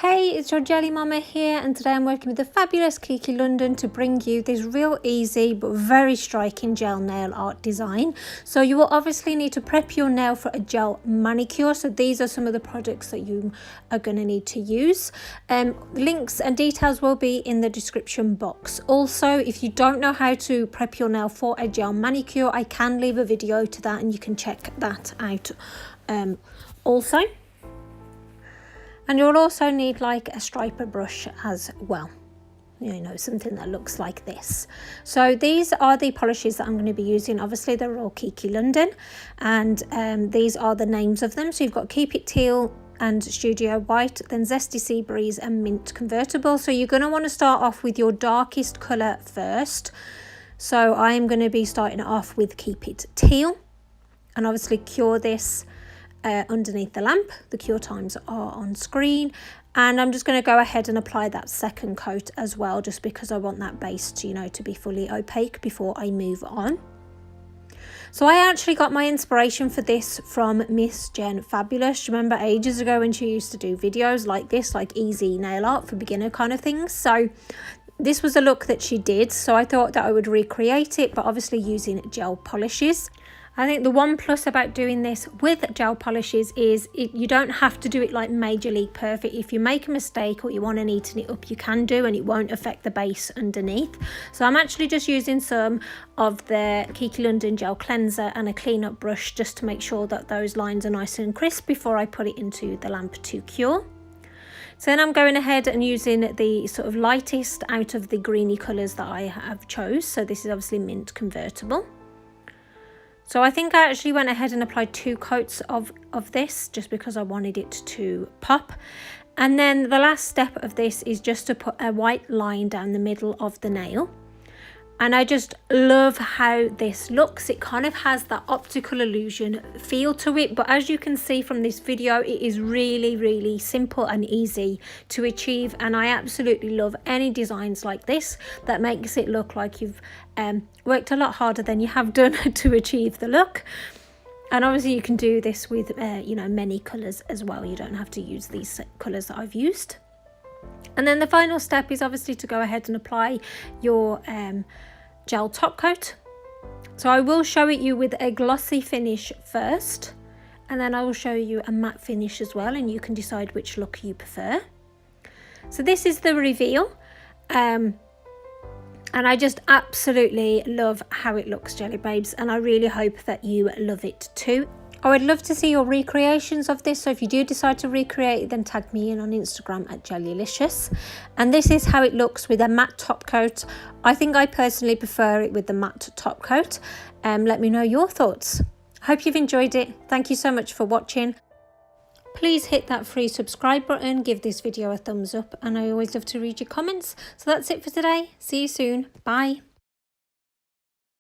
Hey, it's your Geli Mamma here, and today I'm working with the fabulous Kiki London to bring you this real easy but very striking gel nail art design. So you will obviously need to prep your nail for a gel manicure. So these are some of the products that you are going to need to use. Links and details will be in the description box. Also, if you don't know how to prep your nail for a gel manicure, I can leave a video to that and you can check that out also. And you'll also need like a striper brush as well, you know, something that looks like this. So these are the polishes that I'm going to be using. Obviously they're all Kiki London, and these are the names of them. So you've got It Teal and Studio White, then Zesty Seabreeze and Mint Convertible. So you're going to want to start off with your darkest colour first. So I'm going to be starting off with It Teal, and obviously cure this underneath the lamp. The cure times are on screen, and I'm just going to go ahead and apply that second coat as well, just because I want that base to, you know, to be fully opaque before I move on. So I actually got my inspiration for this from Miss Jen Fabulous. Do you remember ages ago when she used to do videos like this, like easy nail art for beginner kind of things? So this was a look that she did, so I thought that I would recreate it, but obviously using gel polishes. I think the one plus about doing this with gel polishes is you don't have to do it like majorly perfect. If you make a mistake or you want to neaten it up, you can do, and it won't affect the base underneath. So I'm actually just using some of the Kiki London gel cleanser and a clean-up brush just to make sure that those lines are nice and crisp before I put it into the lamp to cure. So then I'm going ahead and using the sort of lightest out of the greeny colours that I have chose. So this is obviously Mint Convertible. So I think I actually went ahead and applied 2 coats of this just because I wanted it to pop. And then the last step of this is just to put a white line down the middle of the nail. And I just love how this looks. It kind of has that optical illusion feel to it, but as you can see from this video, it is really simple and easy to achieve, and I absolutely love any designs like this that makes it look like you've worked a lot harder than you have done to achieve the look. And obviously you can do this with you know, many colors as well. You don't have to use these colors that I've used. And then the final step is obviously to go ahead and apply your gel top coat. So I will show it you with a glossy finish first, and then I will show you a matte finish as well, and you can decide which look you prefer. So this is the reveal, and I just absolutely love how it looks, Jelly Babes, and I really hope that you love it too. I would love to see your recreations of this, so if you do decide to recreate it, then tag me in on Instagram at Gelulicious. And this is how it looks with a matte top coat. I think I personally prefer it with the matte top coat. Let me know your thoughts. Hope you've enjoyed it. Thank you so much for watching. Please hit that free subscribe button, give this video a thumbs up, and I always love to read your comments. So that's it for today. See you soon. Bye.